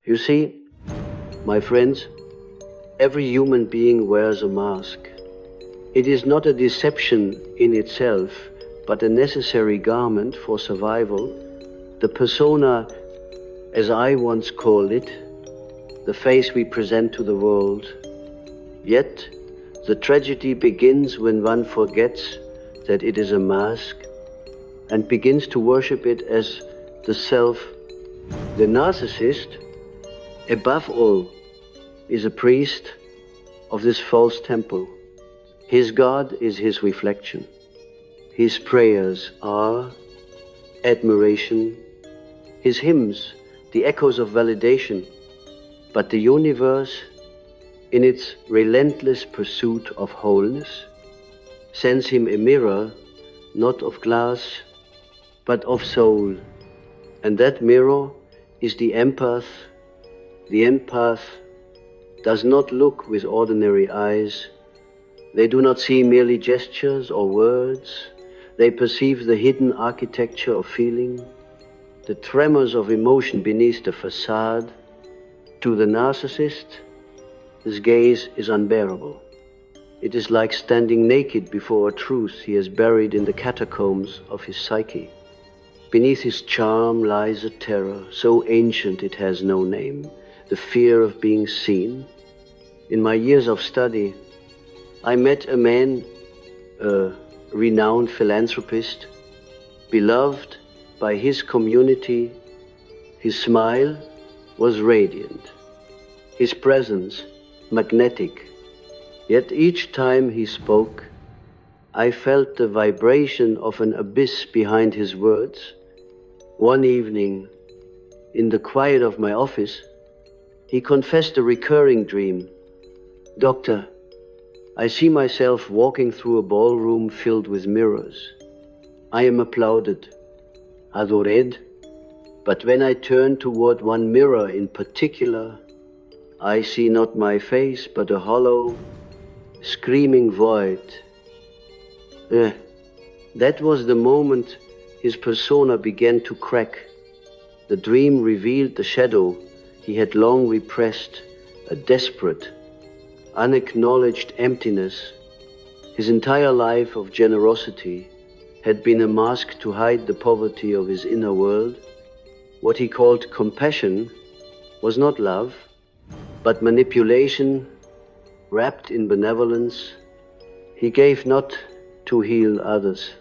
You see, my friends, every human being wears a mask. It is not a deception in itself, but a necessary garment for survival. The persona, as I once called it, the face we present to the world. Yet, the tragedy begins when one forgets that it is a mask and begins to worship it as the self. The narcissist, above all, is a priest of this false temple. His God is his reflection. His prayers are admiration, his hymns, the echoes of validation. But the universe, in its relentless pursuit of wholeness, sends him a mirror, not of glass, but of soul. And that mirror is the empath. The empath does not look with ordinary eyes. They do not see merely gestures or words. They perceive the hidden architecture of feeling, the tremors of emotion beneath the facade. To the narcissist, his gaze is unbearable. It is like standing naked before a truth he has buried in the catacombs of his psyche. Beneath his charm lies a terror so ancient it has no name, the fear of being seen. In my years of study, I met a man, a renowned philanthropist, beloved by his community. His smile was radiant, his presence magnetic. Yet each time he spoke, I felt the vibration of an abyss behind his words. One evening, in the quiet of my office, he confessed a recurring dream. "Doctor, I see myself walking through a ballroom filled with mirrors. I am applauded, adored, but when I turn toward one mirror in particular, I see not my face, but a hollow, screaming void." That was the moment his persona began to crack. The dream revealed the shadow he had long repressed, a desperate, unacknowledged emptiness. His entire life of generosity had been a mask to hide the poverty of his inner world. What he called compassion was not love, but manipulation wrapped in benevolence. He gave not to heal others,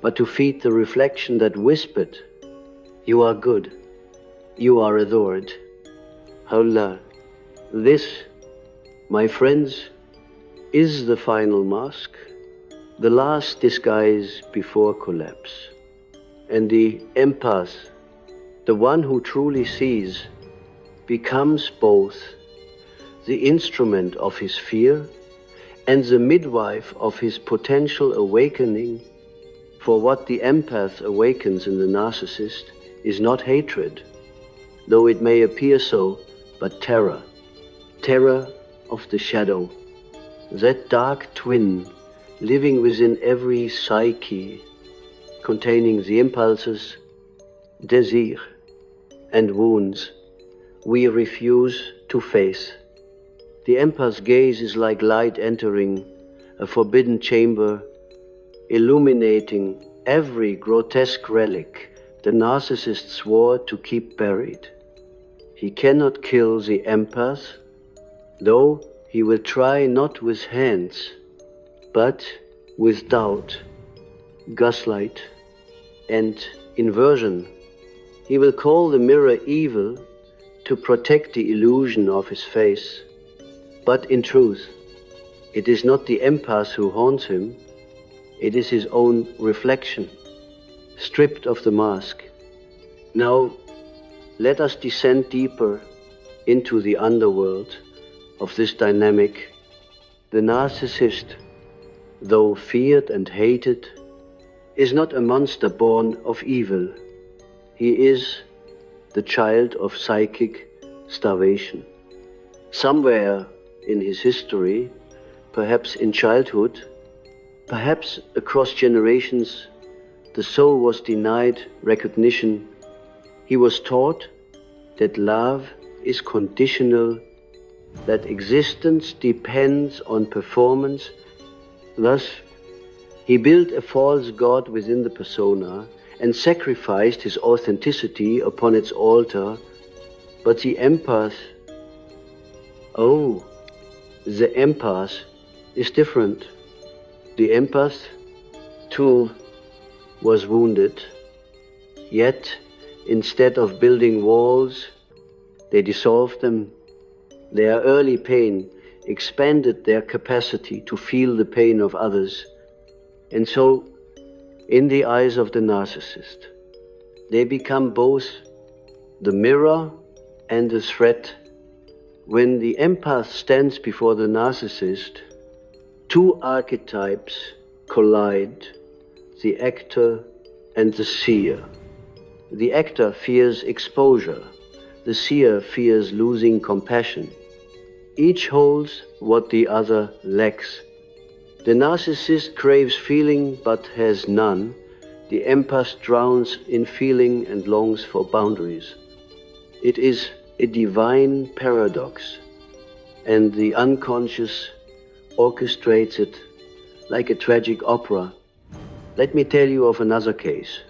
but to feed the reflection that whispered, "You are good, you are adored." Allah, this, my friends, is the final mask, the last disguise before collapse. And the empath, the one who truly sees, becomes both the instrument of his fear and the midwife of his potential awakening. For what the empath awakens in the narcissist is not hatred, though it may appear so, but terror. Terror of the shadow, that dark twin living within every psyche, containing the impulses, desire, and wounds we refuse to face. The empath's gaze is like light entering a forbidden chamber, illuminating every grotesque relic the narcissist swore to keep buried. He cannot kill the empath, though he will try not with hands, but with doubt, gaslight, and inversion. He will call the mirror evil to protect the illusion of his face. But in truth, it is not the empath who haunts him, it is his own reflection, stripped of the mask. Now, let us descend deeper into the underworld of this dynamic. The narcissist, though feared and hated, is not a monster born of evil. He is the child of psychic starvation. Somewhere in his history, perhaps in childhood, perhaps across generations, the soul was denied recognition. He was taught that love is conditional, that existence depends on performance. Thus, he built a false god within the persona and sacrificed his authenticity upon its altar. But the empath, the empath is different. The empath, too, was wounded, yet instead of building walls, they dissolved them. Their early pain expanded their capacity to feel the pain of others. And so, in the eyes of the narcissist, they become both the mirror and the threat. When the empath stands before the narcissist, two archetypes collide, the actor and the seer. The actor fears exposure, the seer fears losing compassion. Each holds what the other lacks. The narcissist craves feeling but has none. The empath drowns in feeling and longs for boundaries. It is a divine paradox, and the unconscious orchestrates it like a tragic opera. Let me tell you of another case,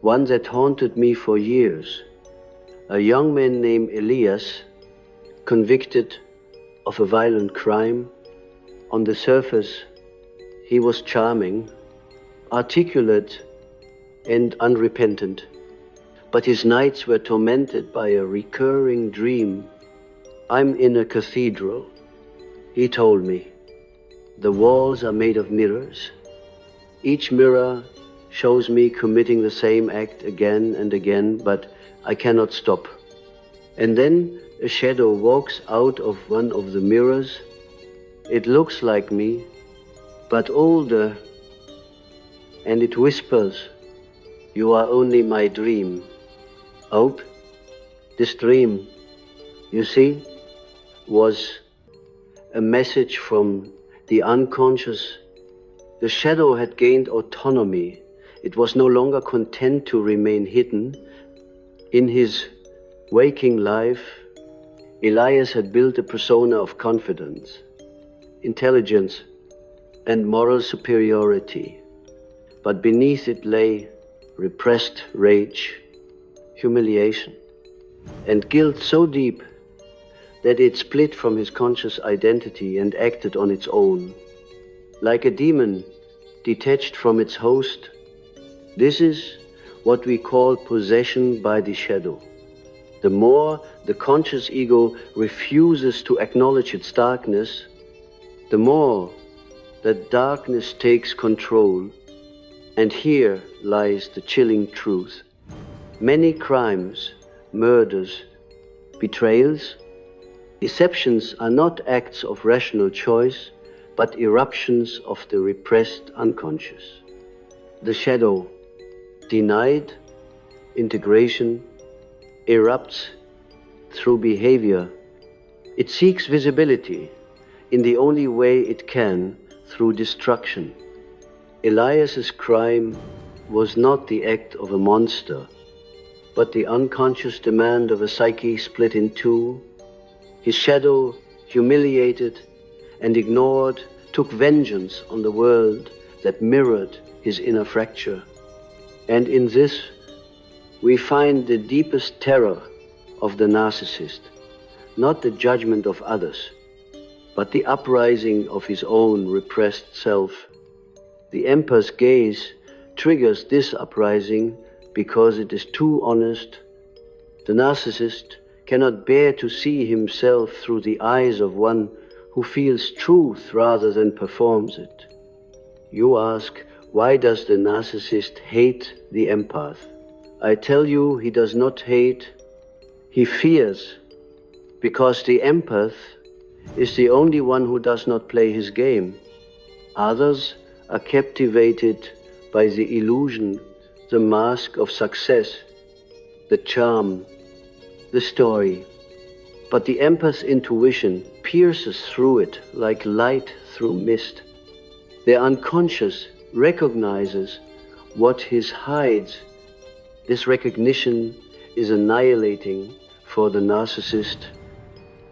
one that haunted me for years. A young man named Elias, convicted of a violent crime. On the surface, he was charming, articulate, and unrepentant. But his nights were tormented by a recurring dream. I'm in a cathedral, he told me. The walls are made of mirrors. Each mirror shows me committing the same act again and again, but I cannot stop. And then a shadow walks out of one of the mirrors. It looks like me, but older, and it whispers, "You are only my dream." Oh, this dream, you see, was a message from the unconscious. The shadow had gained autonomy. It was no longer content to remain hidden. In his waking life, Elias had built a persona of confidence, intelligence, and moral superiority. But beneath it lay repressed rage, humiliation, and guilt so deep that it split from his conscious identity and acted on its own. Like a demon detached from its host, this is what we call possession by the shadow. The more the conscious ego refuses to acknowledge its darkness, the more that darkness takes control. And here lies the chilling truth. Many crimes, murders, betrayals, deceptions are not acts of rational choice, but eruptions of the repressed unconscious. The shadow, denied integration, erupts through behavior. It seeks visibility in the only way it can, through destruction. Elias's crime was not the act of a monster, but the unconscious demand of a psyche split in two. His shadow, humiliated and ignored, took vengeance on the world that mirrored his inner fracture. And in this, we find the deepest terror of the narcissist, not the judgment of others, but the uprising of his own repressed self. The empath's gaze triggers this uprising because it is too honest. The narcissist cannot bear to see himself through the eyes of one who feels truth rather than performs it. You ask, why does the narcissist hate the empath? I tell you, he does not hate, he fears, because the empath is the only one who does not play his game. Others are captivated by the illusion, the mask of success, the charm, the story. But the empath's intuition pierces through it like light through mist. The unconscious recognizes what his hides. This recognition is annihilating for the narcissist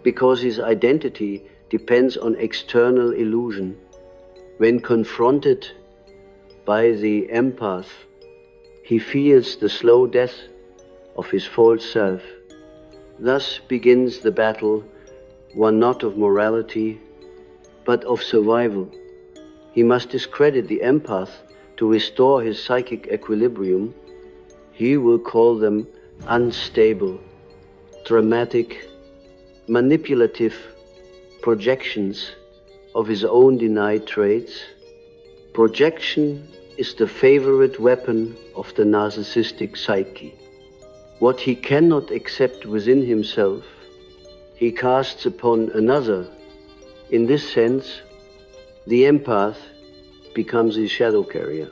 because his identity depends on external illusion. When confronted by the empath, he feels the slow death of his false self. Thus begins the battle, one not of morality, but of survival. He must discredit the empath to restore his psychic equilibrium. He will call them unstable, dramatic, manipulative projections of his own denied traits. Projection is the favorite weapon of the narcissistic psyche. What he cannot accept within himself, he casts upon another. In this sense, the empath becomes his shadow carrier,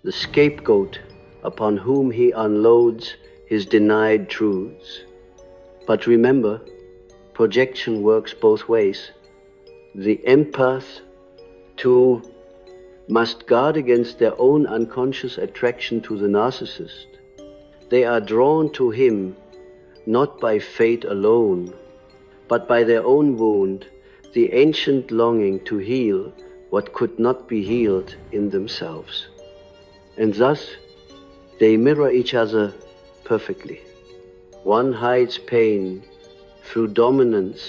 the scapegoat upon whom he unloads his denied truths. But remember, projection works both ways. The empath, too, must guard against their own unconscious attraction to the narcissist. They are drawn to him not by fate alone, but by their own wound, the ancient longing to heal what could not be healed in themselves. And thus, they mirror each other perfectly. One hides pain through dominance,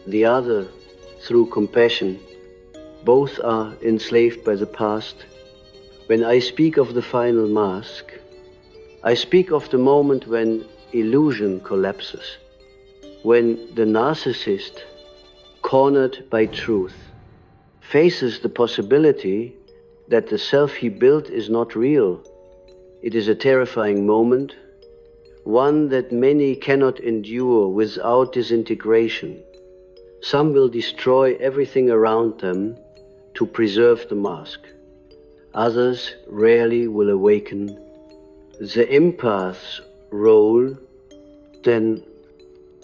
the other through compassion. Both are enslaved by the past. When I speak of the final mask, I speak of the moment when illusion collapses, when the narcissist, cornered by truth, faces the possibility that the self he built is not real. It is a terrifying moment, one that many cannot endure without disintegration. Some will destroy everything around them to preserve the mask. Others rarely will awaken. The empath's role, then,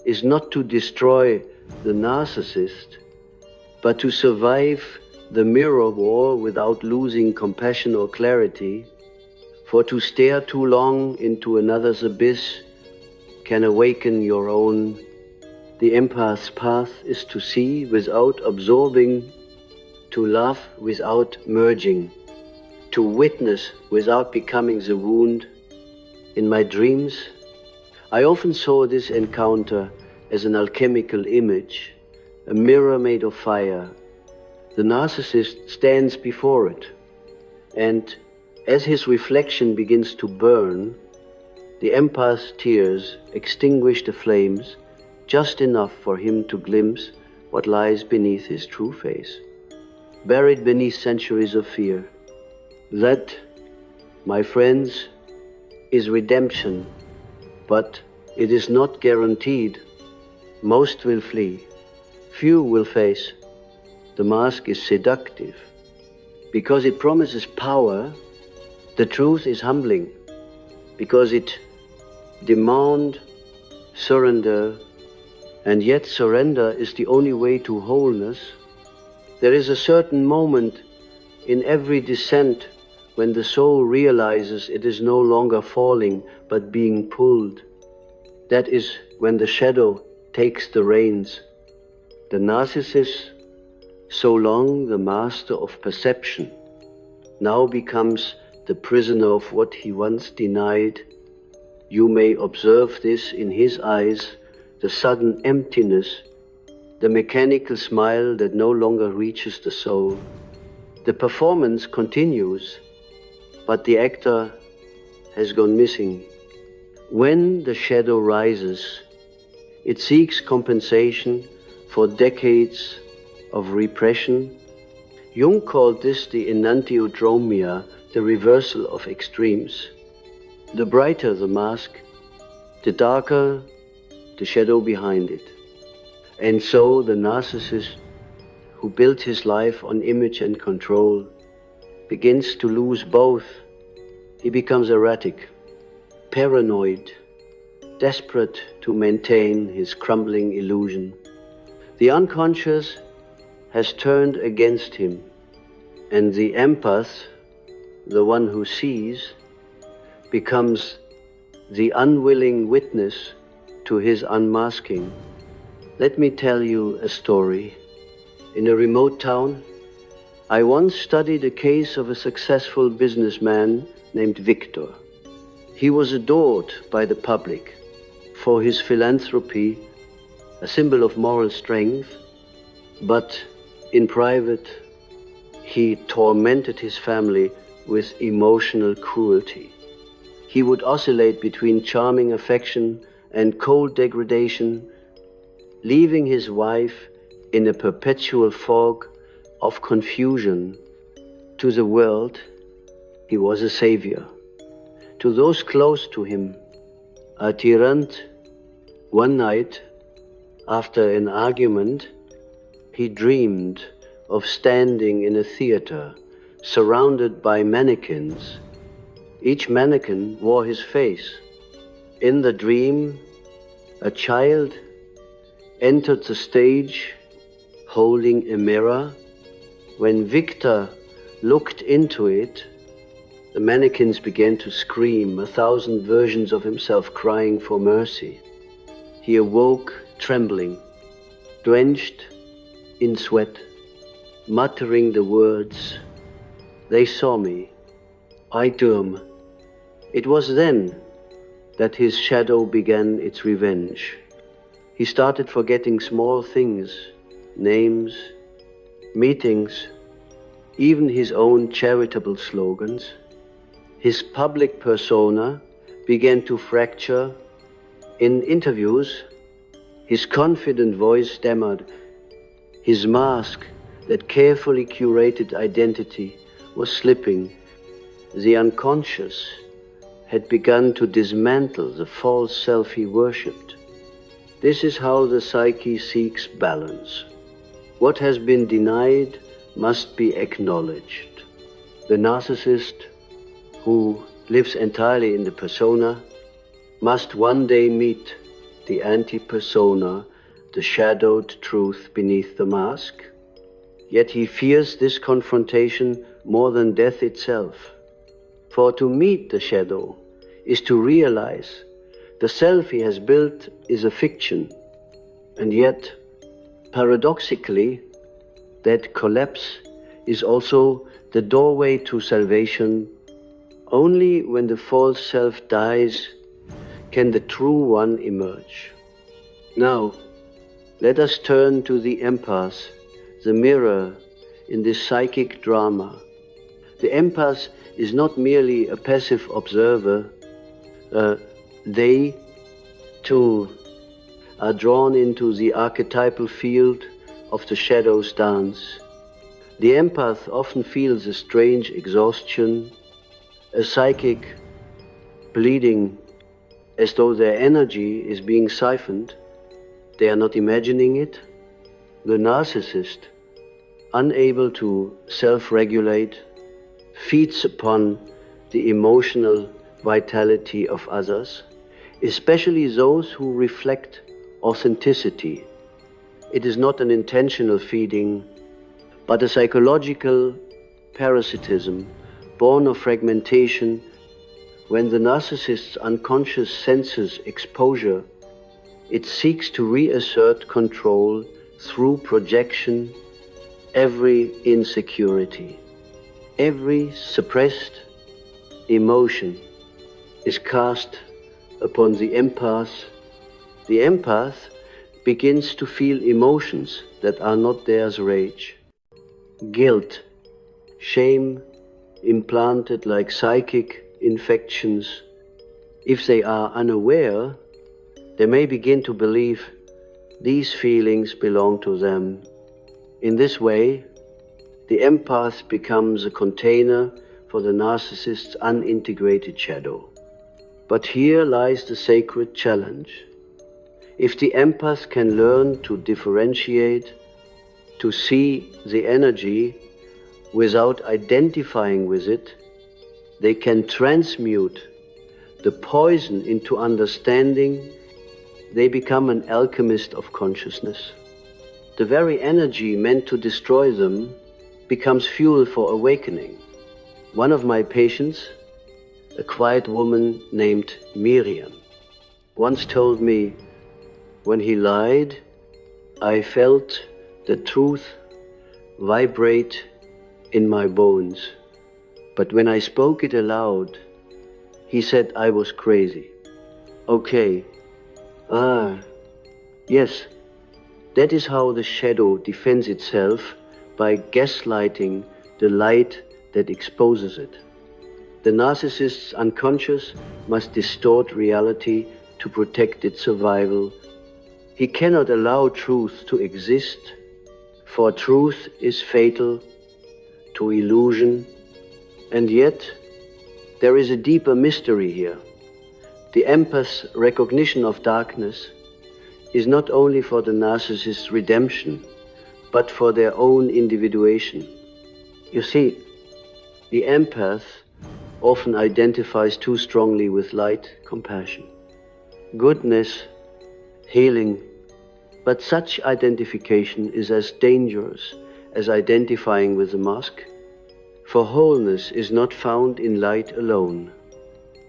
is not to destroy the narcissist, but to survive the mirror war without losing compassion or clarity. For to stare too long into another's abyss can awaken your own. The empath's path is to see without absorbing, to love without merging, to witness without becoming the wound. In my dreams, I often saw this encounter as an alchemical image, a mirror made of fire. The narcissist stands before it, and as his reflection begins to burn, the empath's tears extinguish the flames just enough for him to glimpse what lies beneath his true face, buried beneath centuries of fear. That, my friends, is redemption, but it is not guaranteed. Most will flee, few will face. The mask is seductive. Because it promises power, the truth is humbling. Because it demands surrender, and yet surrender is the only way to wholeness. There is a certain moment in every descent when the soul realizes it is no longer falling but being pulled. That is when the shadow takes the reins. The narcissist, so long the master of perception, now becomes the prisoner of what he once denied. You may observe this in his eyes, the sudden emptiness, the mechanical smile that no longer reaches the soul. The performance continues, but the actor has gone missing. When the shadow rises, it seeks compensation for decades of repression. Jung called this the enantiodromia, the reversal of extremes. The brighter the mask, the darker the shadow behind it. And so the narcissist, who built his life on image and control, begins to lose both. He becomes erratic, paranoid, desperate to maintain his crumbling illusion. The unconscious has turned against him, and the empath, the one who sees, becomes the unwilling witness to his unmasking, let me tell you a story. In a remote town, I once studied a case of a successful businessman named Victor. He was adored by the public for his philanthropy, a symbol of moral strength, but in private, he tormented his family with emotional cruelty. He would oscillate between charming affection and cold degradation, leaving his wife in a perpetual fog of confusion. To the world, he was a savior. To those close to him, a tyrant. One night, after an argument, he dreamed of standing in a theater surrounded by mannequins. Each mannequin wore his face. In the dream, a child entered the stage holding a mirror. When Victor looked into it, the mannequins began to scream, 1,000 versions of himself crying for mercy. He awoke trembling, drenched in sweat, muttering the words, "They saw me, I Durm." It was then that his shadow began its revenge. He started forgetting small things, names, meetings, even his own charitable slogans. His public persona began to fracture. In interviews, his confident voice stammered. His mask, that carefully curated identity, was slipping. The unconscious had begun to dismantle the false self he worshipped. This is how the psyche seeks balance. What has been denied must be acknowledged. The narcissist, who lives entirely in the persona, must one day meet the anti-persona, the shadowed truth beneath the mask. Yet he fears this confrontation more than death itself. For to meet the shadow is to realize the self he has built is a fiction, and yet, paradoxically, that collapse is also the doorway to salvation. Only when the false self dies can the true one emerge. Now, let us turn to the empath, the mirror in this psychic drama. The empath is not merely a passive observer. They, too, are drawn into the archetypal field of the shadow's dance. The empath often feels a strange exhaustion, a psychic bleeding, as though their energy is being siphoned. They are not imagining it. The narcissist, unable to self-regulate, feeds upon the emotional vitality of others, especially those who reflect authenticity. It is not an intentional feeding, but a psychological parasitism born of fragmentation. When the narcissist's unconscious senses exposure, it seeks to reassert control through projection. Every insecurity, every suppressed emotion is cast upon the empath. The empath begins to feel emotions that are not theirs: rage, guilt, shame, implanted like psychic infections. If they are unaware, they may begin to believe these feelings belong to them. In this way, the empath becomes a container for the narcissist's unintegrated shadow. But here lies the sacred challenge. If the empath can learn to differentiate, to see the energy without identifying with it, they can transmute the poison into understanding. They become an alchemist of consciousness. The very energy meant to destroy them becomes fuel for awakening. One of my patients, a quiet woman named Miriam, once told me, When he lied, I felt the truth vibrate in my bones. But when I spoke it aloud, he said I was crazy. Okay. Yes. That is how the shadow defends itself, by gaslighting the light that exposes it. The narcissist's unconscious must distort reality to protect its survival. He cannot allow truth to exist, for truth is fatal to illusion. And yet, there is a deeper mystery here. The empath's recognition of darkness is not only for the narcissist's redemption, but for their own individuation. You see, the empath often identifies too strongly with light, compassion, goodness, healing, but such identification is as dangerous as identifying with the mask, for wholeness is not found in light alone.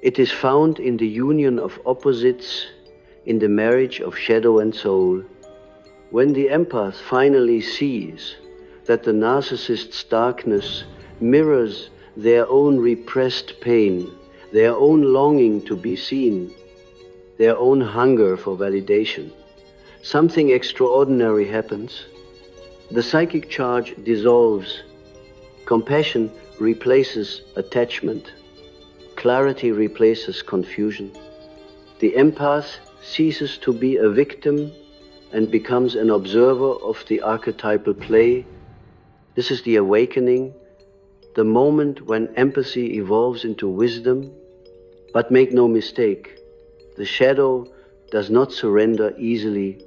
It is found in the union of opposites, in the marriage of shadow and soul. When the empath finally sees that the narcissist's darkness mirrors their own repressed pain, their own longing to be seen, their own hunger for validation, something extraordinary happens. The psychic charge dissolves. Compassion replaces attachment. Clarity replaces confusion. The empath ceases to be a victim and becomes an observer of the archetypal play. This is the awakening, the moment when empathy evolves into wisdom. But make no mistake, the shadow does not surrender easily.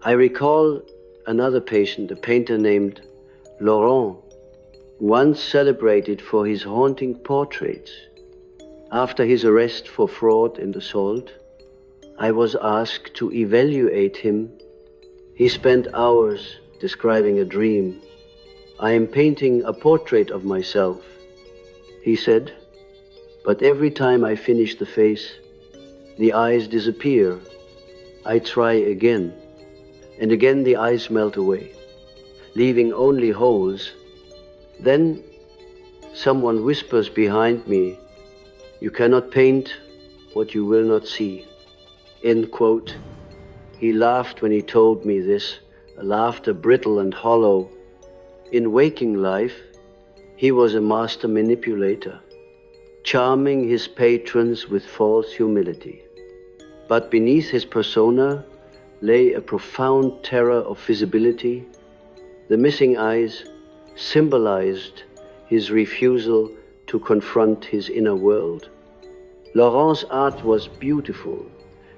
I recall another patient, a painter named Laurent, once celebrated for his haunting portraits. After his arrest for fraud and assault, I was asked to evaluate him. He spent hours describing a dream. I am painting a portrait of myself, he said, but every time I finish the face, the eyes disappear. I try again, and again the eyes melt away, leaving only holes. Then someone whispers behind me, "You cannot paint what you will not see." End quote. He laughed when he told me this, a laughter brittle and hollow. In waking life, he was a master manipulator, charming his patrons with false humility. But beneath his persona lay a profound terror of visibility. The missing eyes symbolized his refusal to confront his inner world. Laurent's art was beautiful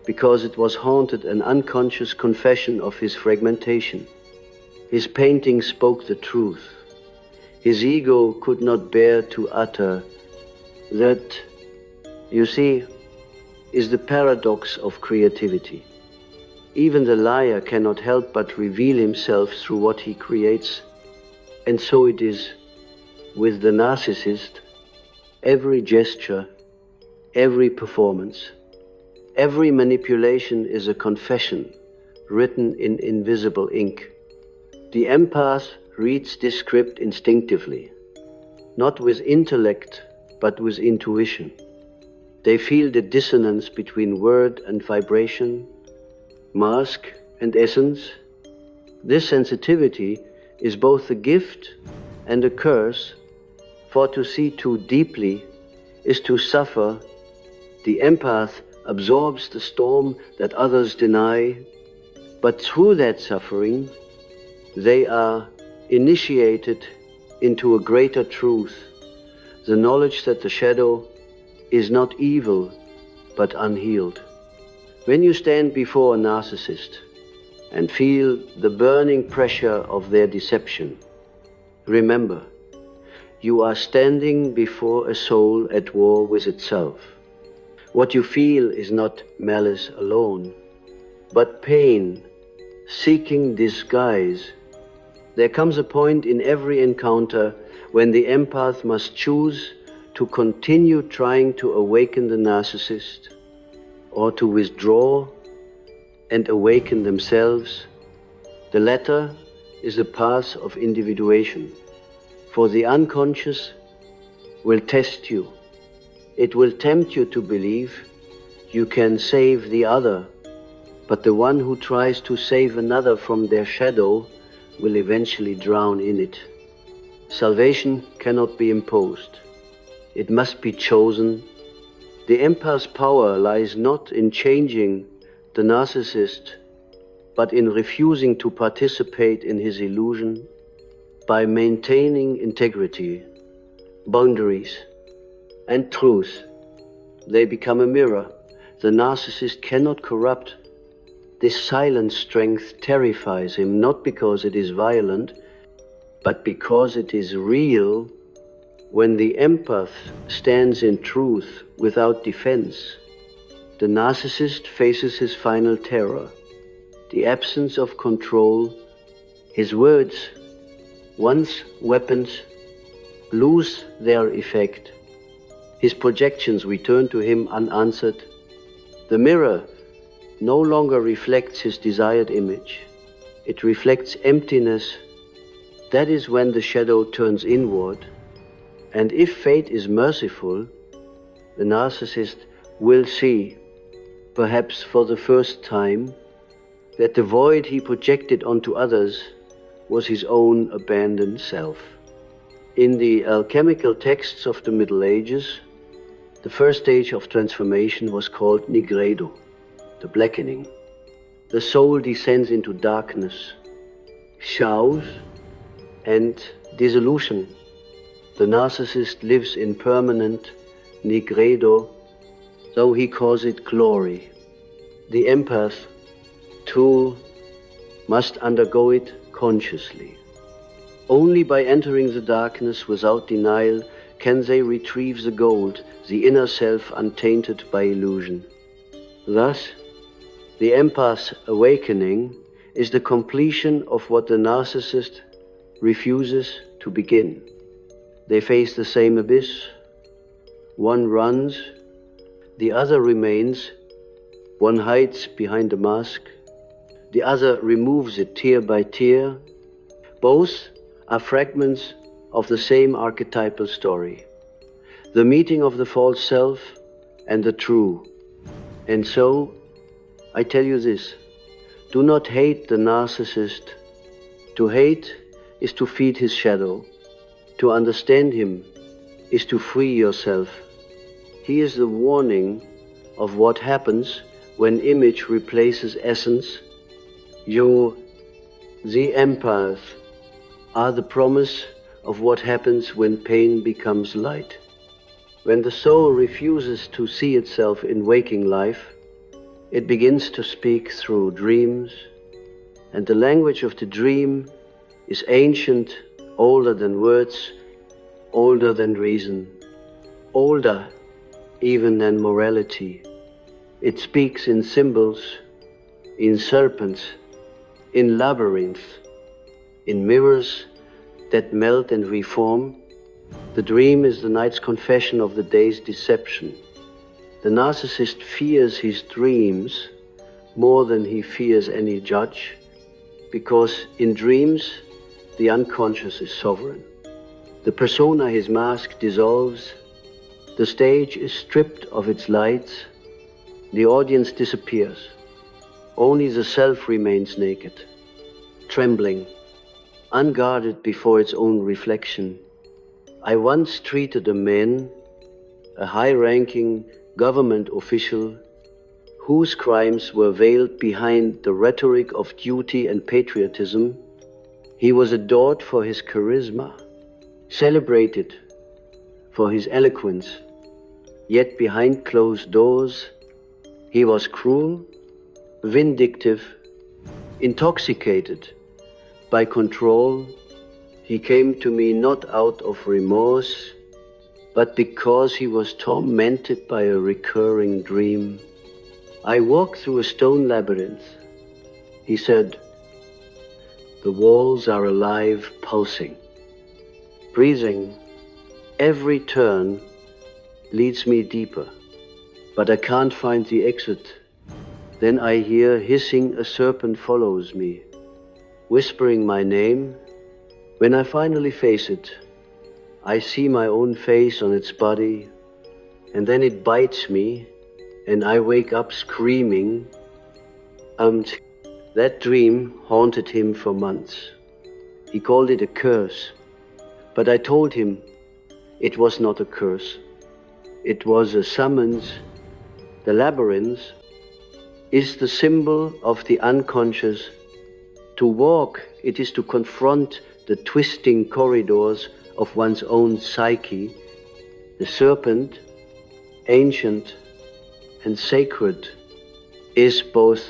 because it was haunted an unconscious confession of his fragmentation. His painting spoke the truth. His ego could not bear to utter. That, you see, is the paradox of creativity. Even the liar cannot help but reveal himself through what he creates. And so it is with the narcissist. Every gesture, every performance, every manipulation is a confession written in invisible ink. The empath reads this script instinctively, not with intellect, but with intuition. They feel the dissonance between word and vibration, mask and essence. This sensitivity is both a gift and a curse, for to see too deeply is to suffer. The empath absorbs the storm that others deny, but through that suffering, they are initiated into a greater truth, the knowledge that the shadow is not evil, but unhealed. When you stand before a narcissist and feel the burning pressure of their deception, remember, you are standing before a soul at war with itself. What you feel is not malice alone, but pain seeking disguise. There comes a point in every encounter when the empath must choose to continue trying to awaken the narcissist or to withdraw and awaken themselves. The latter is a path of individuation, for the unconscious will test you. It will tempt you to believe you can save the other, but the one who tries to save another from their shadow will eventually drown in it. Salvation cannot be imposed. It must be chosen. The empath's power lies not in changing the narcissist, but in refusing to participate in his illusion by maintaining integrity, boundaries, and truth. They become a mirror. The narcissist cannot corrupt. This silent strength terrifies him, not because it is violent, but because it is real. When the empath stands in truth without defense, the narcissist faces his final terror, the absence of control. His words, once weapons, lose their effect. His projections return to him unanswered. The mirror no longer reflects his desired image. It reflects emptiness. That is when the shadow turns inward. And if fate is merciful, the narcissist will see, perhaps for the first time, that the void he projected onto others was his own abandoned self. In the alchemical texts of the Middle Ages, the first stage of transformation was called nigredo, the blackening. The soul descends into darkness, chaos, and dissolution. The narcissist lives in permanent nigredo, though he calls it glory. The empath, too, must undergo it consciously. Only by entering the darkness without denial can they retrieve the gold, the inner self untainted by illusion. Thus, the empath's awakening is the completion of what the narcissist refuses to begin. They face the same abyss. One runs, the other remains. One hides behind a mask, the other removes it tier by tier. Both are fragments of the same archetypal story, the meeting of the false self and the true. And so, I tell you this, do not hate the narcissist. To hate is to feed his shadow. To understand him is to free yourself. He is the warning of what happens when image replaces essence. You, the empath, are the promise of what happens when pain becomes light. When the soul refuses to see itself in waking life, it begins to speak through dreams, and the language of the dream is ancient, older than words, older than reason, older even than morality. It speaks in symbols, in serpents, in labyrinths, in mirrors that melt and reform. The dream is the night's confession of the day's deception. The narcissist fears his dreams more than he fears any judge, because in dreams, the unconscious is sovereign. The persona, his mask, dissolves. The stage is stripped of its lights. The audience disappears. Only the self remains naked, trembling, unguarded before its own reflection. I once treated a man, a high-ranking government official, whose crimes were veiled behind the rhetoric of duty and patriotism. He was adored for his charisma, celebrated for his eloquence, yet behind closed doors, he was cruel, vindictive, intoxicated by control. He came to me not out of remorse, but because he was tormented by a recurring dream. I walked through a stone labyrinth. He said, the walls are alive, pulsing, breathing. Every turn leads me deeper, but I can't find the exit. Then I hear hissing a serpent follows me, whispering my name. When I finally face it, I see my own face on its body, and then it bites me, and I wake up screaming. That dream haunted him for months. He called it a curse, but I told him it was not a curse. It was a summons. The labyrinth is the symbol of the unconscious. To walk, it is to confront the twisting corridors of one's own psyche. The serpent, ancient and sacred, is both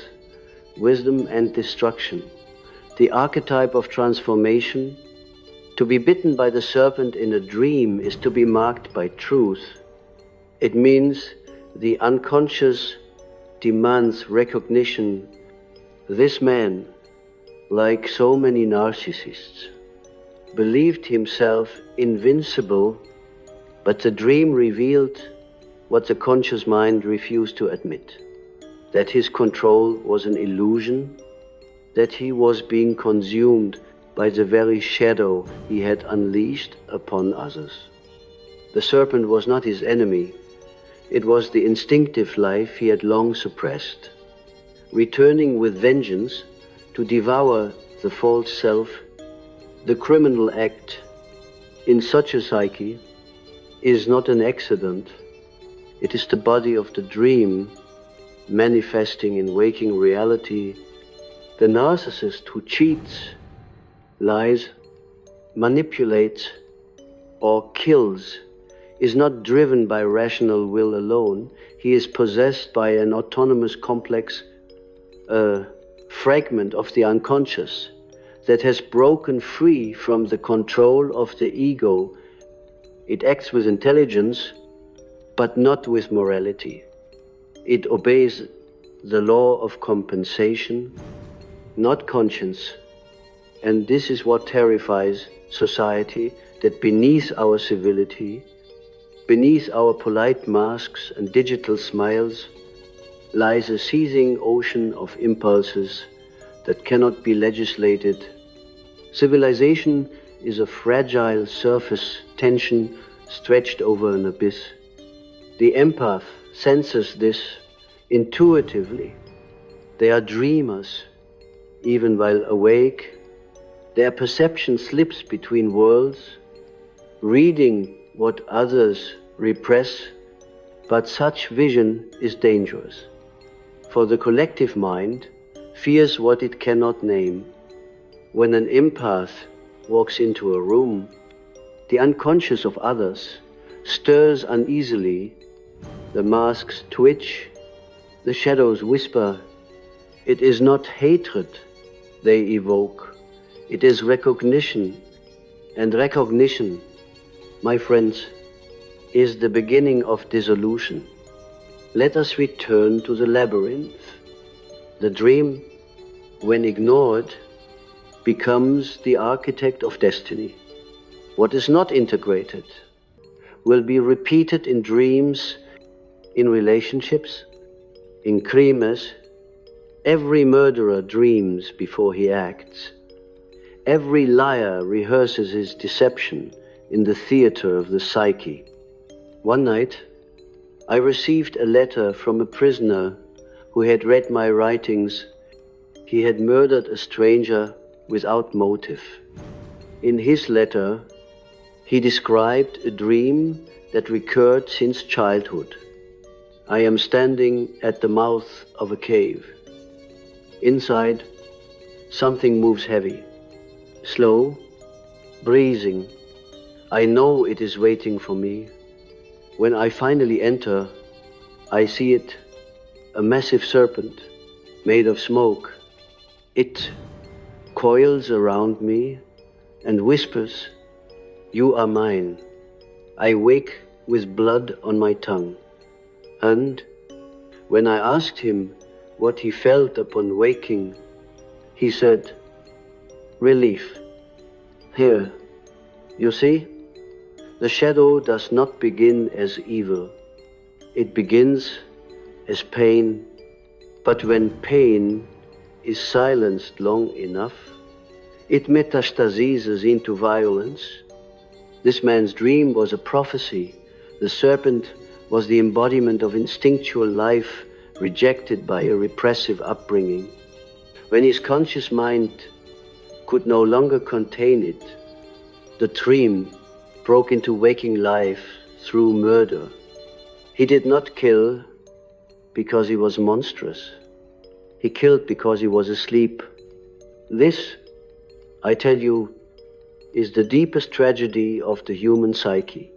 wisdom and destruction. The archetype of transformation. To be bitten by the serpent in a dream is to be marked by truth. It means the unconscious demands recognition. This man, like so many narcissists, believed himself invincible, but the dream revealed what the conscious mind refused to admit: that his control was an illusion, that he was being consumed by the very shadow he had unleashed upon others. The serpent was not his enemy. It was the instinctive life he had long suppressed, returning with vengeance to devour the false self. The criminal act in such a psyche is not an accident. It is the body of the dream manifesting in waking reality. The narcissist who cheats, lies, manipulates, or kills is not driven by rational will alone. He is possessed by an autonomous complex, a fragment of the unconscious that has broken free from the control of the ego. It acts with intelligence, but not with morality. It obeys the law of compensation, not conscience. And this is what terrifies society, that beneath our civility, beneath our polite masks and digital smiles, lies a seething ocean of impulses that cannot be legislated. Civilization is a fragile surface tension stretched over an abyss. The empath senses this intuitively. They are dreamers, even while awake. Their perception slips between worlds, reading what others repress, but such vision is dangerous. For the collective mind fears what it cannot name. When an empath walks into a room, the unconscious of others stirs uneasily. The masks twitch, the shadows whisper. It is not hatred they evoke, it is recognition. And recognition, my friends, is the beginning of dissolution. Let us return to the labyrinth. The dream, when ignored, becomes the architect of destiny. What is not integrated will be repeated in dreams, in relationships, in crimes. Every murderer dreams before he acts. Every liar rehearses his deception in the theater of the psyche. One night, I received a letter from a prisoner who had read my writings. He had murdered a stranger without motive. In his letter, he described a dream that recurred since childhood. I am standing at the mouth of a cave. Inside, something moves heavy, slow, breathing. I know it is waiting for me. When I finally enter, I see it, a massive serpent made of smoke. It coils around me and whispers, "You are mine." I wake with blood on my tongue. And when I asked him what he felt upon waking, he said, "Relief. Here, you see, the shadow does not begin as evil. It begins as pain, But when pain is silenced long enough, it metastasizes into violence. This man's dream was a prophecy. The serpent was the embodiment of instinctual life rejected by a repressive upbringing. When his conscious mind could no longer contain it, the dream broke into waking life through murder. He did not kill because he was monstrous. He killed because he was asleep. This, I tell you, is the deepest tragedy of the human psyche.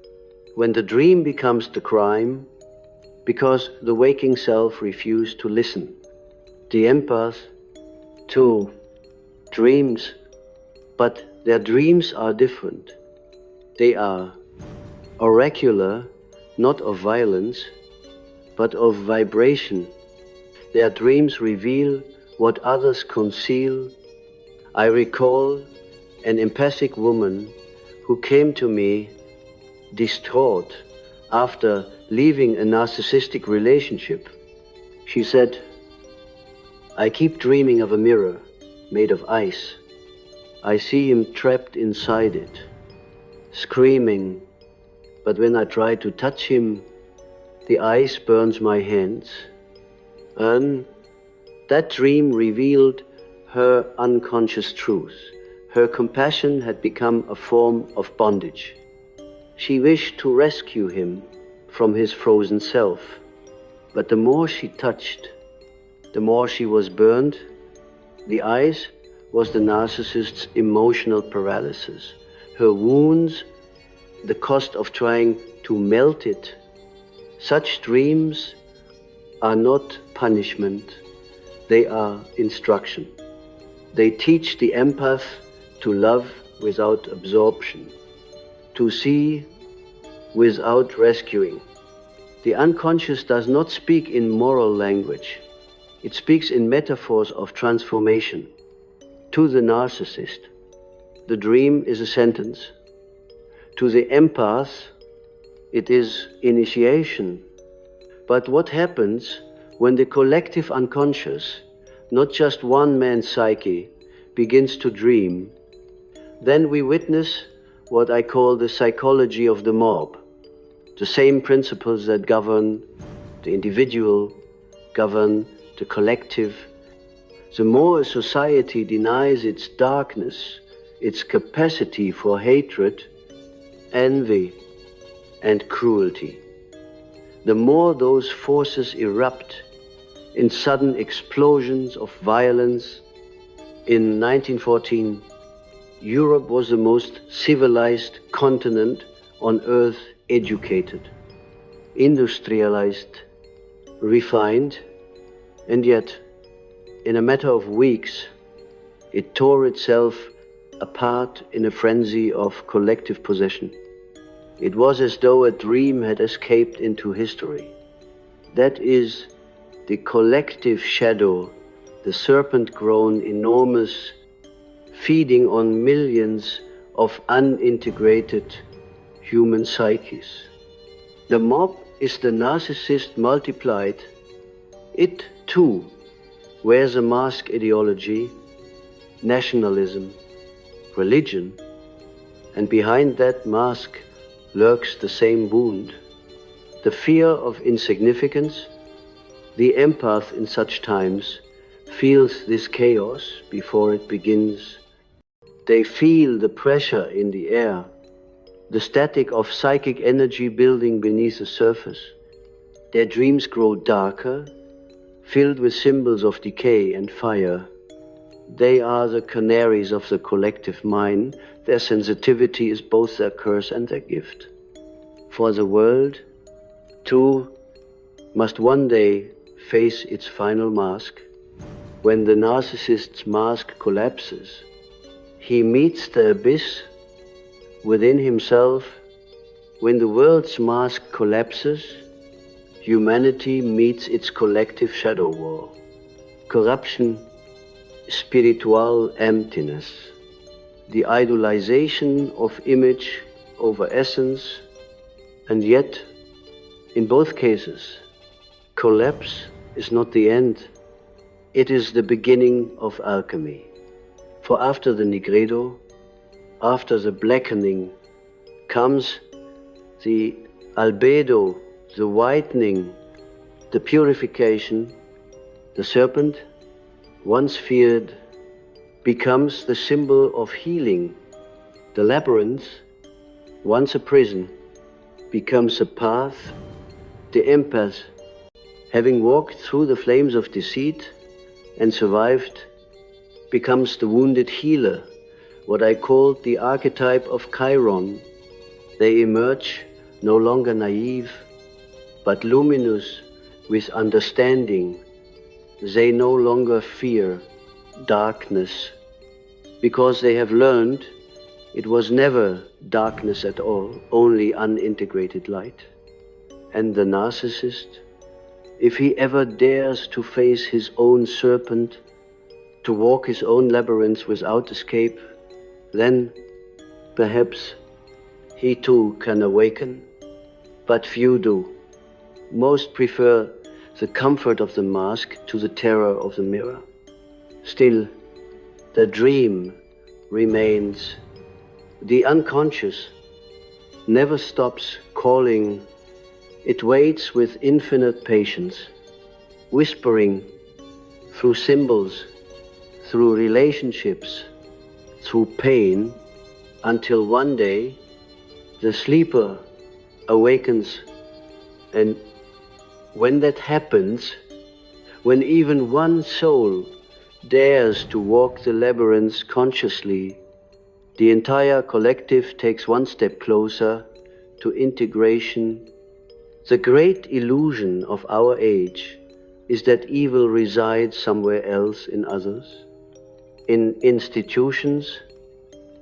When the dream becomes the crime, because the waking self refused to listen. The empath, too, dreams, but their dreams are different. They are oracular, not of violence, but of vibration. Their dreams reveal what others conceal. I recall an empathic woman who came to me distraught after leaving a narcissistic relationship. She said, "I keep dreaming of a mirror made of ice. I see him trapped inside it, screaming, but when I try to touch him, the ice burns my hands." And that dream revealed her unconscious truth. Her compassion had become a form of bondage. She wished to rescue him from his frozen self. But the more she touched, the more she was burned. The ice was the narcissist's emotional paralysis. Her wounds, the cost of trying to melt it. Such dreams are not punishment, they are instruction. They teach the empath to love without absorption, to see without rescuing. The unconscious does not speak in moral language. It speaks in metaphors of transformation. To the narcissist, the dream is a sentence. To the empath, it is initiation. But what happens when the collective unconscious, not just one man's psyche, begins to dream? Then we witness what I call the psychology of the mob. The same principles that govern the individual govern the collective. The more a society denies its darkness, its capacity for hatred, envy, and cruelty, the more those forces erupt in sudden explosions of violence. In 1914, Europe was the most civilized continent on earth, educated, industrialized, refined, and yet, in a matter of weeks, it tore itself apart in a frenzy of collective possession. It was as though a dream had escaped into history. That is the collective shadow, the serpent grown enormous, feeding on millions of unintegrated human psyches. The mob is the narcissist multiplied. It too wears a mask ideology, nationalism, religion, and behind that mask lurks the same wound, the fear of insignificance. The empath in such times feels this chaos before it begins. They feel the pressure in the air, the static of psychic energy building beneath the surface. Their dreams grow darker, filled with symbols of decay and fire. They are the canaries of the collective mind. Their sensitivity is both their curse and their gift. For the world, too, must one day face its final mask. When the narcissist's mask collapses, he meets the abyss within himself. When the world's mask collapses, humanity meets its collective shadow wall. Corruption, spiritual emptiness, the idolization of image over essence, and yet, in both cases, collapse is not the end, It is the beginning of alchemy. For after the nigredo, after the blackening, comes the albedo, the whitening, the purification. The serpent, once feared, becomes the symbol of healing. The labyrinth, once a prison, becomes a path. The empath, having walked through the flames of deceit and survived, becomes the wounded healer, what I called the archetype of Chiron. They emerge no longer naive, but luminous with understanding. They no longer fear darkness, because they have learned it was never darkness at all, only unintegrated light. And the narcissist, if he ever dares to face his own serpent, to walk his own labyrinth without escape, then perhaps he too can awaken. But few do. Most prefer the comfort of the mask to the terror of the mirror. Still, the dream remains. The unconscious never stops calling. It waits with infinite patience, whispering through symbols, through relationships, through pain, until one day the sleeper awakens. And when that happens, when even one soul dares to walk the labyrinths consciously, the entire collective takes one step closer to integration. The great illusion of our age is that evil resides somewhere else in others, in institutions,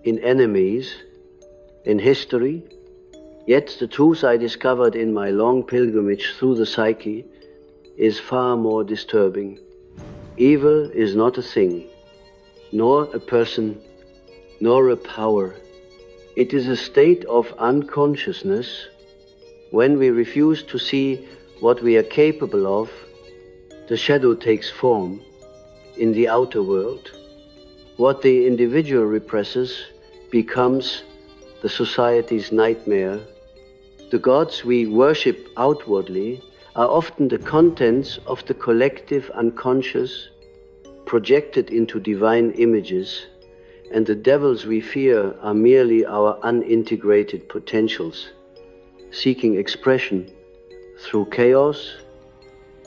in enemies, in history. Yet the truth I discovered in my long pilgrimage through the psyche is far more disturbing. Evil is not a thing, nor a person, nor a power. It is a state of unconsciousness. When we refuse to see what we are capable of, the shadow takes form in the outer world. What the individual represses becomes the society's nightmare. The gods we worship outwardly are often the contents of the collective unconscious projected into divine images, and the devils we fear are merely our unintegrated potentials, seeking expression through chaos.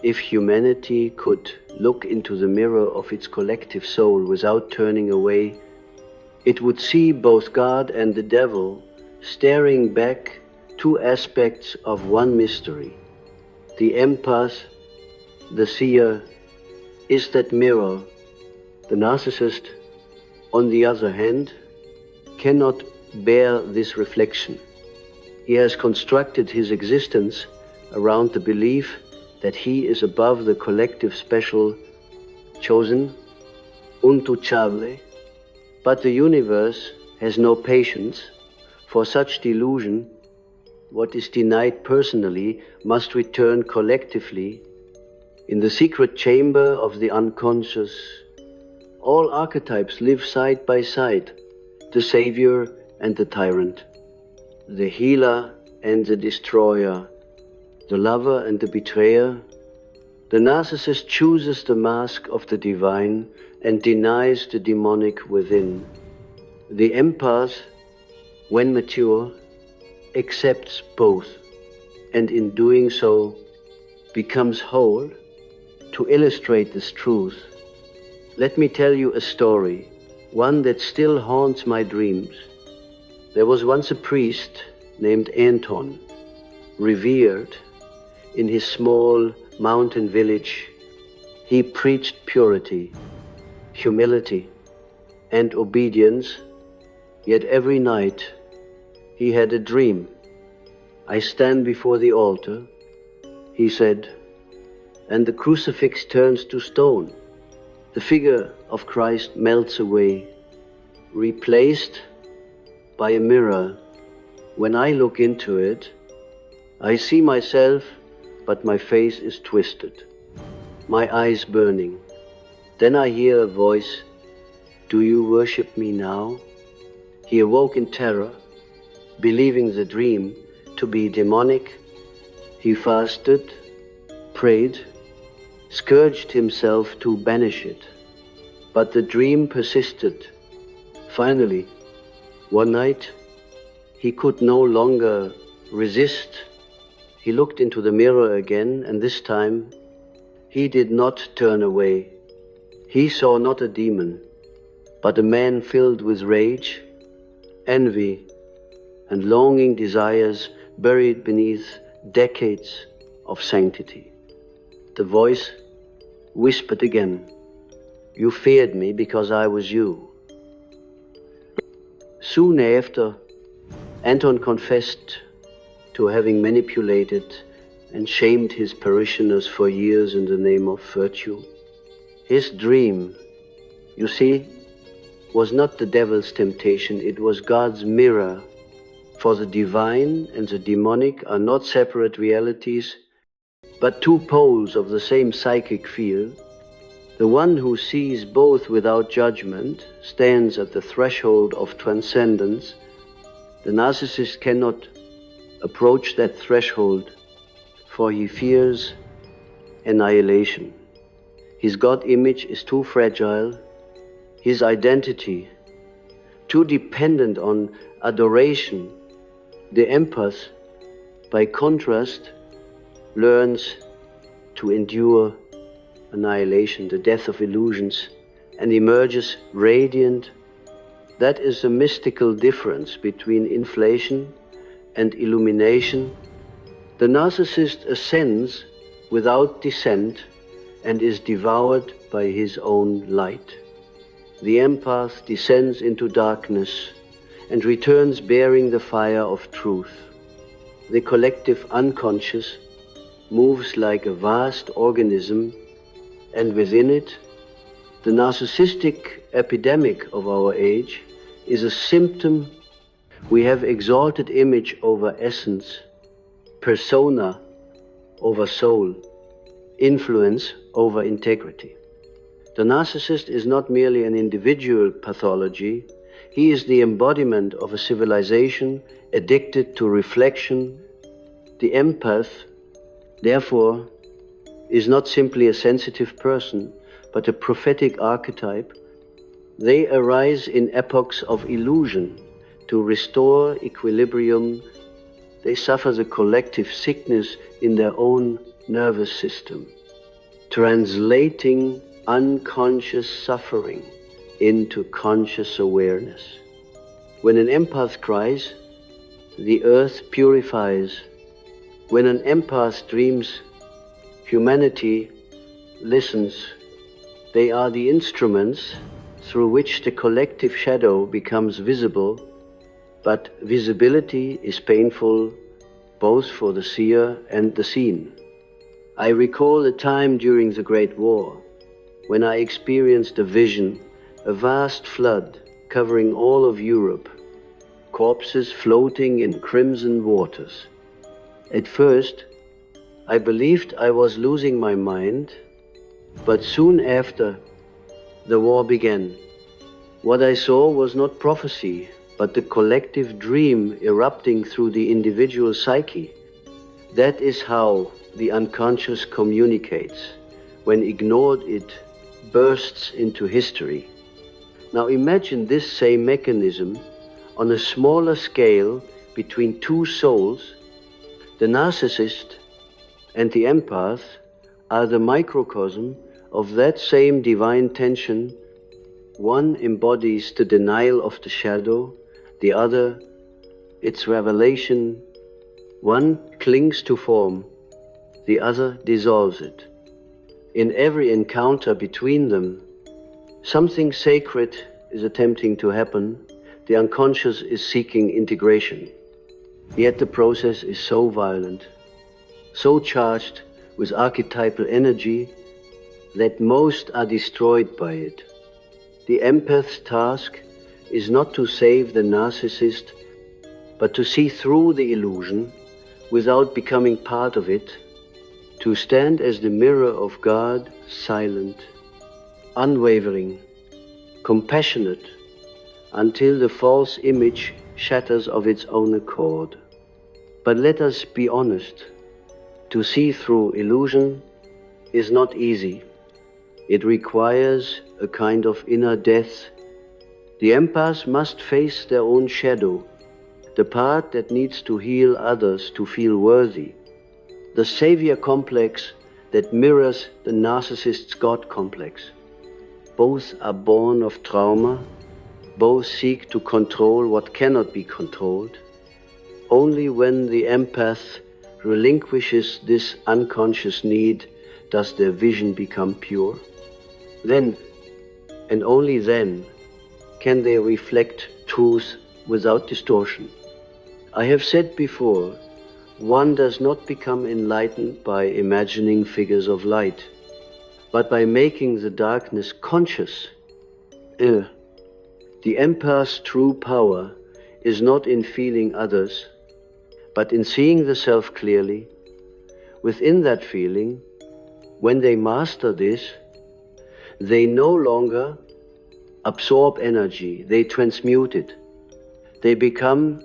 If humanity could look into the mirror of its collective soul without turning away, it would see both God and the devil staring back, two aspects of one mystery. The empath, the seer, is that mirror. The narcissist, on the other hand, cannot bear this reflection. He has constructed his existence around the belief that he is above the collective special, chosen, untouchable. But the universe has no patience for such delusion. What is denied personally must return collectively. In the secret chamber of the unconscious, all archetypes live side by side, the savior and the tyrant, the healer and the destroyer, the lover and the betrayer. The narcissist chooses the mask of the divine and denies the demonic within. The empath, when mature, accepts both, and in doing so becomes whole. To illustrate this truth, let me tell you a story, one that still haunts my dreams. There was once a priest named Anton, revered in his small mountain village. He preached purity, humility, and obedience, yet every night he had a dream. I stand before the altar, he said, and the crucifix turns to stone. The figure of Christ melts away, replaced by a mirror. When I look into it, I see myself, but my face is twisted, my eyes burning. Then I hear a voice, "Do you worship me now?" He awoke in terror, believing the dream to be demonic. He fasted, prayed, scourged himself to banish it. But the dream persisted. Finally, one night, he could no longer resist. He looked into the mirror again, and this time, he did not turn away. He saw not a demon, but a man filled with rage, envy, and longing desires buried beneath decades of sanctity. The voice whispered again, "You feared me because I was you." Soon after, Anton confessed to having manipulated and shamed his parishioners for years in the name of virtue. His dream, you see, was not the devil's temptation, it was God's mirror. For the divine and the demonic are not separate realities, but two poles of the same psychic field. The one who sees both without judgment stands at the threshold of transcendence. The narcissist cannot approach that threshold, for he fears annihilation. His God image is too fragile, his identity too dependent on adoration. The empath, by contrast, learns to endure annihilation, the death of illusions, and emerges radiant. That is the mystical difference between inflation and illumination. The narcissist ascends without descent and is devoured by his own light. The empath descends into darkness and returns bearing the fire of truth. The collective unconscious moves like a vast organism, and within it, the narcissistic epidemic of our age is a symptom. We have exalted image over essence, persona over soul, influence over integrity. The narcissist is not merely an individual pathology, he is the embodiment of a civilization addicted to reflection. The empath, therefore, is not simply a sensitive person, but a prophetic archetype. They arise in epochs of illusion to restore equilibrium. They suffer the collective sickness in their own nervous system, translating unconscious suffering into conscious awareness. When an empath cries, the earth purifies. When an empath dreams, humanity listens. They are the instruments through which the collective shadow becomes visible, but visibility is painful both for the seer and the seen. I recall a time during the Great War when I experienced a vision, a vast flood covering all of Europe, corpses floating in crimson waters. At first, I believed I was losing my mind, but soon after, the war began. What I saw was not prophecy, but the collective dream erupting through the individual psyche. That is how the unconscious communicates. When ignored, it bursts into history. Now imagine this same mechanism on a smaller scale between two souls. The narcissist and the empath are the microcosm of that same divine tension. One embodies the denial of the shadow, the other its revelation. One clings to form, the other dissolves it. In every encounter between them, something sacred is attempting to happen. The unconscious is seeking integration. Yet the process is so violent, so charged with archetypal energy, that most are destroyed by it. The empath's task is not to save the narcissist, but to see through the illusion without becoming part of it, to stand as the mirror of God, silent, unwavering, compassionate, until the false image shatters of its own accord. But let us be honest, to see through illusion is not easy. It requires a kind of inner death. The empaths must face their own shadow, the part that needs to heal others to feel worthy, the savior complex that mirrors the narcissist's God complex. Both are born of trauma, both seek to control what cannot be controlled. Only when the empath relinquishes this unconscious need does their vision become pure. Then, and only then, can they reflect truth without distortion. I have said before, one does not become enlightened by imagining figures of light, but by making the darkness conscious. The empath's true power is not in feeling others, but in seeing the self clearly. Within that feeling, when they master this, they no longer absorb energy, they transmute it. They become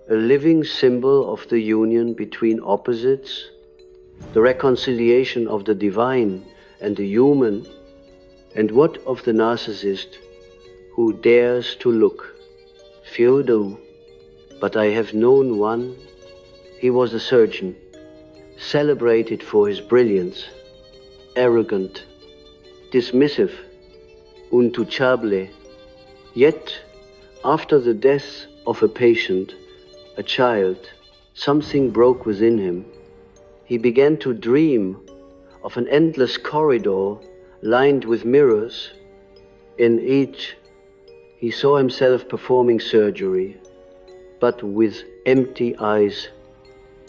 a living symbol of the union between opposites, the reconciliation of the divine and the human, and what of the narcissist who dares to look? Few do, but I have known one. He was a surgeon, celebrated for his brilliance, arrogant, dismissive, untouchable. Yet, after the death of a patient, a child, something broke within him. He began to dream of an endless corridor lined with mirrors. In each, he saw himself performing surgery, but with empty eyes.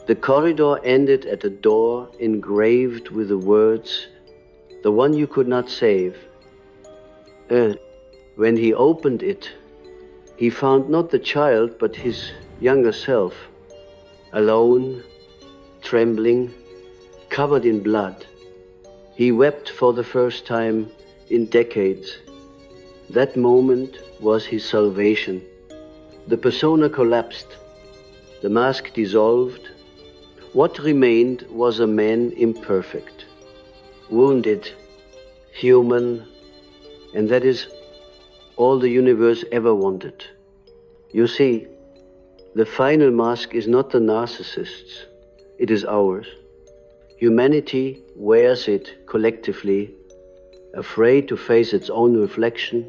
The corridor ended at a door engraved with the words, "The one you could not save." When he opened it, he found not the child, but his younger self, alone, trembling, covered in blood. He wept for the first time in decades. That moment was his salvation. The persona collapsed, the mask dissolved. What remained was a man imperfect, wounded, human, and that is all the universe ever wanted. You see, the final mask is not the narcissist's, it is ours. Humanity wears it collectively, afraid to face its own reflection.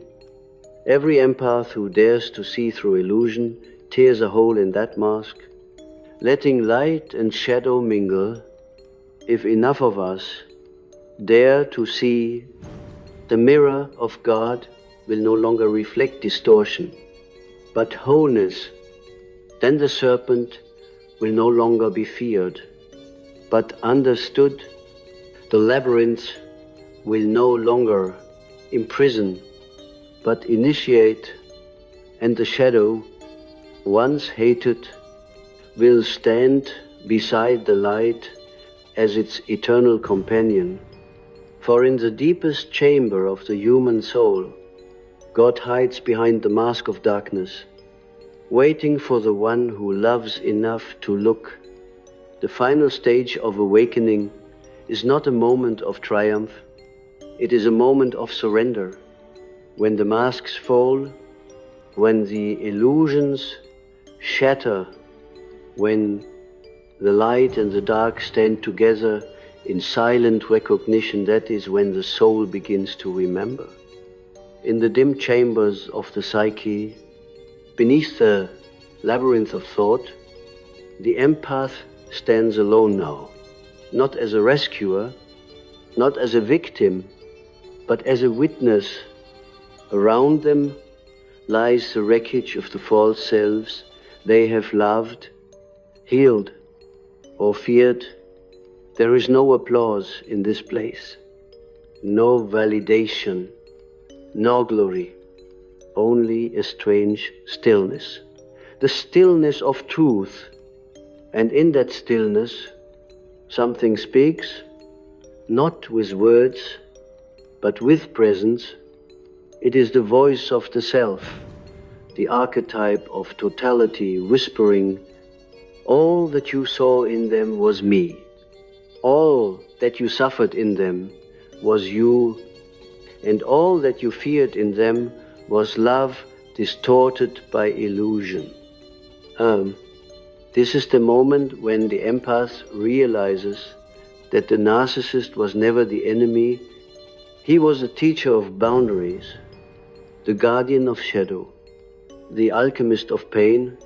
Every empath who dares to see through illusion tears a hole in that mask, letting light and shadow mingle. If enough of us dare to see, the mirror of God will no longer reflect distortion, but wholeness. Then the serpent will no longer be feared, but understood. The labyrinth will no longer imprison, but initiate, and the shadow, once hated, will stand beside the light as its eternal companion. For in the deepest chamber of the human soul, God hides behind the mask of darkness, waiting for the one who loves enough to look. The final stage of awakening is not a moment of triumph, it is a moment of surrender. When the masks fall, when the illusions shatter, when the light and the dark stand together in silent recognition, that is when the soul begins to remember. In the dim chambers of the psyche, beneath the labyrinth of thought, the empath stands alone now, not as a rescuer, not as a victim, but as a witness. Around them lies the wreckage of the false selves they have loved, healed, or feared. There is no applause in this place, no validation, no glory, only a strange stillness, the stillness of truth. And in that stillness, something speaks, not with words, but with presence, it is the voice of the self, the archetype of totality whispering, "All that you saw in them was me. All that you suffered in them was you, and all that you feared in them was love distorted by illusion." This is the moment when the empath realizes that the narcissist was never the enemy. He was a teacher of boundaries, the guardian of shadow, the alchemist of pain.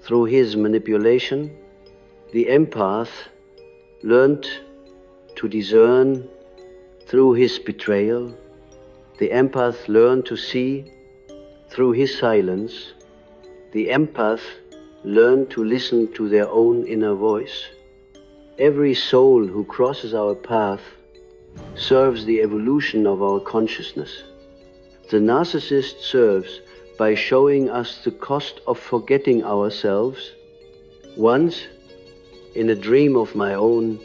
Through his manipulation, the empath learned to discern. Through his betrayal, the empath learned to see. Through his silence, the empath learned to listen to their own inner voice. Every soul who crosses our path serves the evolution of our consciousness. The narcissist serves by showing us the cost of forgetting ourselves. Once, in a dream of my own,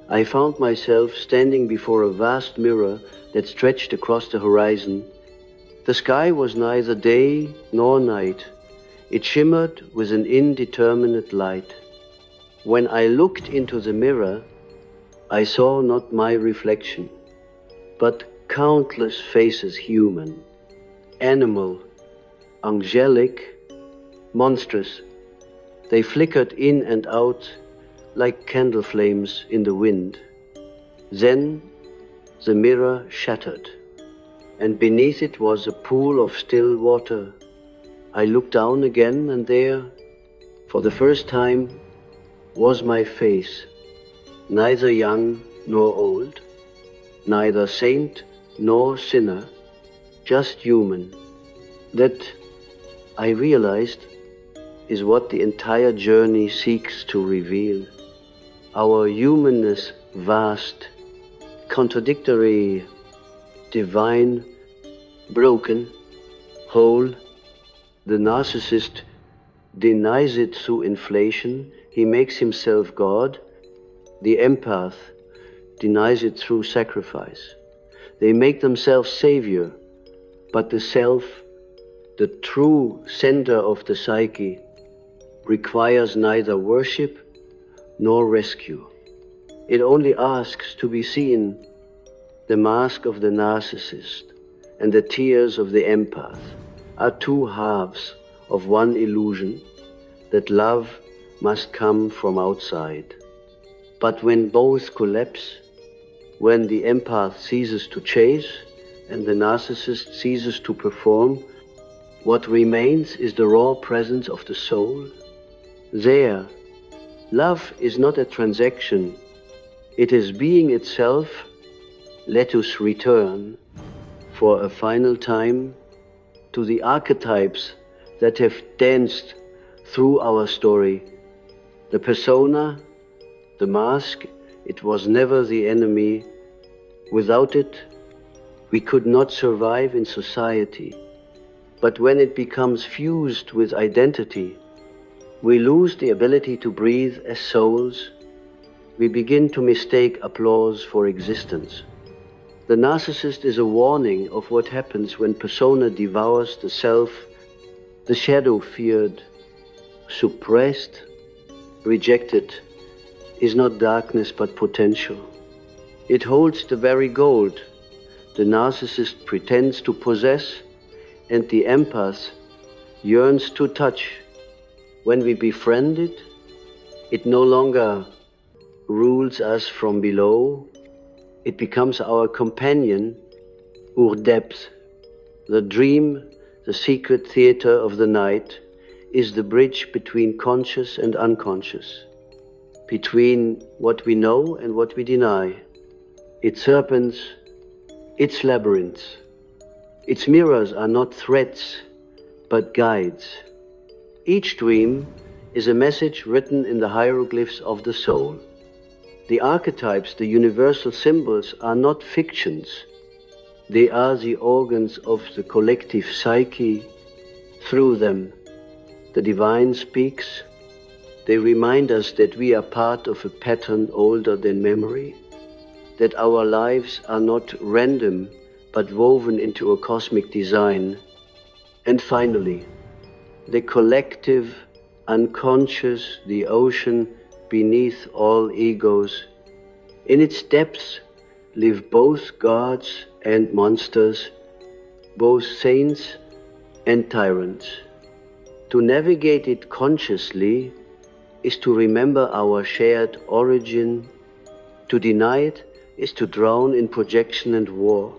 I found myself standing before a vast mirror that stretched across the horizon. The sky was neither day nor night. It shimmered with an indeterminate light. When I looked into the mirror, I saw not my reflection, but countless faces, human, animal, angelic, monstrous. They flickered in and out like candle flames in the wind. Then the mirror shattered, and beneath it was a pool of still water. I looked down again, and there, for the first time, was my face, neither young nor old, neither saint nor sinner, just human. That, I realized, is what the entire journey seeks to reveal. Our humanness vast, contradictory, divine, broken, whole. The narcissist denies it through inflation. He makes himself God. The empath denies it through sacrifice. They make themselves savior, but the self, the true center of the psyche, requires neither worship nor rescue. It only asks to be seen. The mask of the narcissist and the tears of the empath are two halves of one illusion, that love must come from outside. But when both collapse, when the empath ceases to chase and the narcissist ceases to perform, what remains is the raw presence of the soul. There, love is not a transaction, it is being itself. Let us return for a final time to the archetypes that have danced through our story. The persona, the mask, it was never the enemy. Without it, we could not survive in society. But when it becomes fused with identity, we lose the ability to breathe as souls. We begin to mistake applause for existence. The narcissist is a warning of what happens when persona devours the self, the shadow feared, suppressed, rejected, is not darkness but potential. It holds the very gold the narcissist pretends to possess and the empath yearns to touch. When we befriend it, it no longer rules us from below. It becomes our companion, ur depth. The dream, the secret theater of the night, is the bridge between conscious and unconscious, between what we know and what we deny. Its serpents, its labyrinths, its mirrors are not threats, but guides. Each dream is a message written in the hieroglyphs of the soul. The archetypes, the universal symbols, are not fictions. They are the organs of the collective psyche. Through them, the divine speaks. They remind us that we are part of a pattern older than memory. that our lives are not random, but woven into a cosmic design. And finally, the collective, unconscious, the ocean beneath all egos. In its depths live both gods and monsters, both saints and tyrants. To navigate it consciously is to remember our shared origin. To deny it is to drown in projection and war.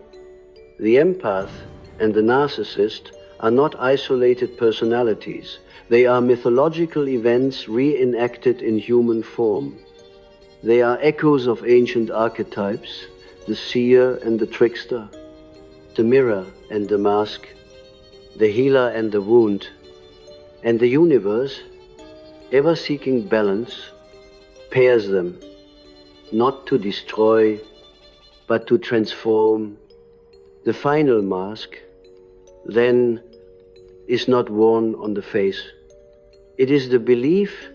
The empath and the narcissist are not isolated personalities. They are mythological events reenacted in human form. They are echoes of ancient archetypes, the seer and the trickster, the mirror and the mask, the healer and the wound. And the universe, ever seeking balance, pairs them, not to destroy, but to transform. The final mask, then, is not worn on the face. It is the belief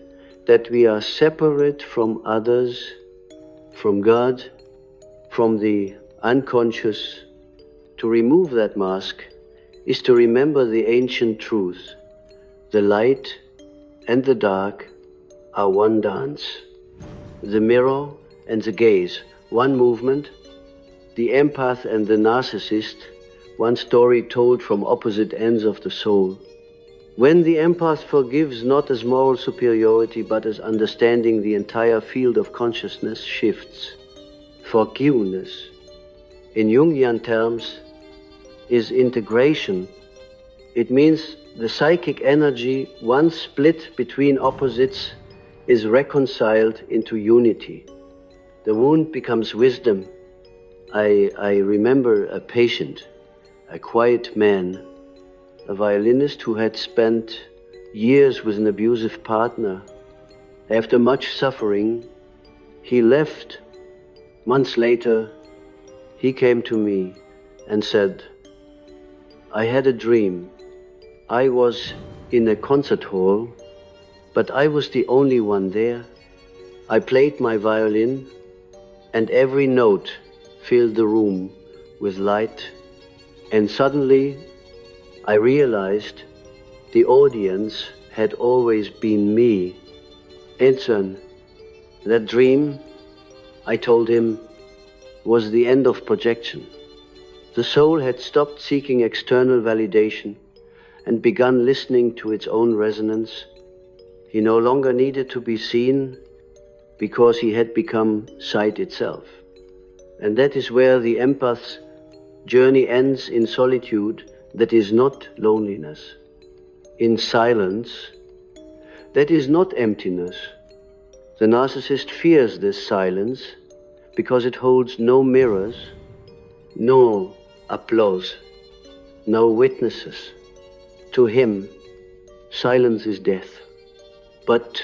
that we are separate from others, from God, from the unconscious. To remove that mask is to remember the ancient truth. The light and the dark are one dance. The mirror and the gaze, one movement. The empath and the narcissist, one story told from opposite ends of the soul. When the empath forgives not as moral superiority, but as understanding, the entire field of consciousness shifts. Forgiveness, in Jungian terms, is integration. It means the psychic energy, once split between opposites, is reconciled into unity. The wound becomes wisdom. I remember a patient, a quiet man, a violinist who had spent years with an abusive partner. After much suffering, he left. Months later, he came to me and said, "I had a dream. I was in a concert hall, but I was the only one there. I played my violin, and every note filled the room with light, and suddenly I realized the audience had always been me." And son, that dream, I told him, was the end of projection. The soul had stopped seeking external validation and begun listening to its own resonance. He no longer needed to be seen because he had become sight itself. And that is where the empath's journey ends, in solitude that is not loneliness, in silence that is not emptiness. The narcissist fears this silence because it holds no mirrors, no applause, no witnesses. To him, silence is death. But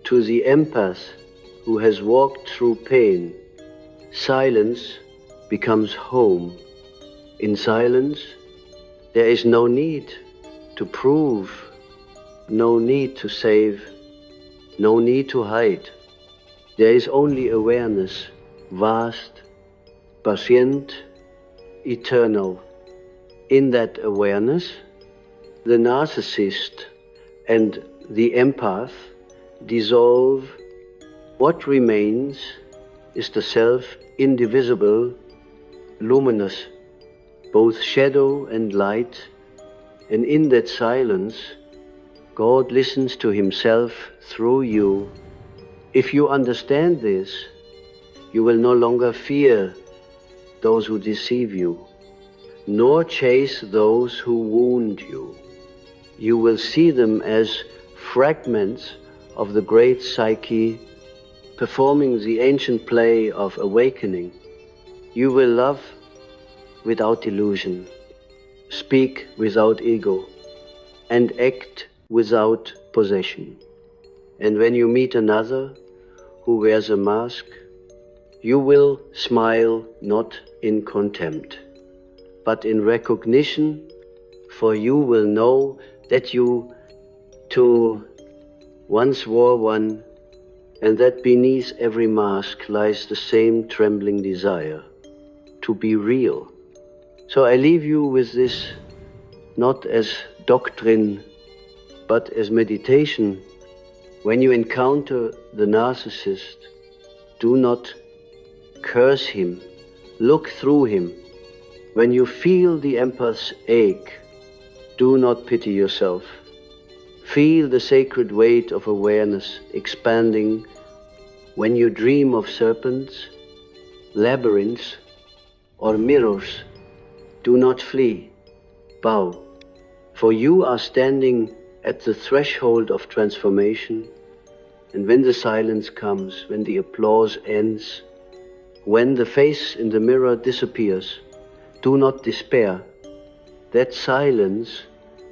to the empath who has walked through pain, silence becomes home. In silence, there is no need to prove, no need to save, no need to hide. There is only awareness, vast, patient, eternal. In that awareness, the narcissist and the empath dissolve. What remains is the self, indivisible, luminous, both shadow and light, and in that silence, God listens to himself through you. If you understand this, you will no longer fear those who deceive you, nor chase those who wound you. You will see them as fragments of the great psyche performing the ancient play of awakening. You will love without illusion, speak without ego, and act without possession. And when you meet another who wears a mask, you will smile not in contempt, but in recognition, for you will know that you too once wore one and that beneath every mask lies the same trembling desire to be real. So I leave you with this, not as doctrine, but as meditation. When you encounter the narcissist, do not curse him, look through him. When you feel the empath's ache, do not pity yourself. Feel the sacred weight of awareness expanding. When you dream of serpents, labyrinths, or mirrors, do not flee, bow, for you are standing at the threshold of transformation. And when the silence comes, when the applause ends, when the face in the mirror disappears, do not despair. That silence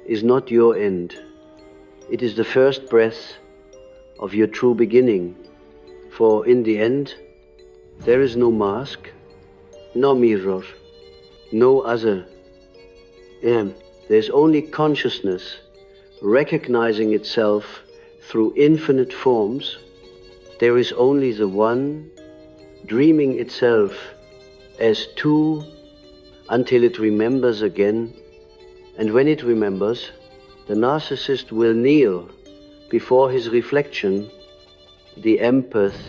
is not your end. It is the first breath of your true beginning. For in the end, there is no mask, no mirror, no other. There's only consciousness recognizing itself through infinite forms. There is only the one dreaming itself as two until it remembers again. And when it remembers, the narcissist will kneel before his reflection. The empath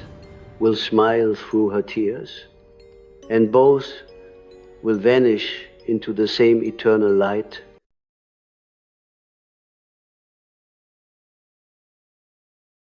will smile through her tears, and both will vanish into the same eternal light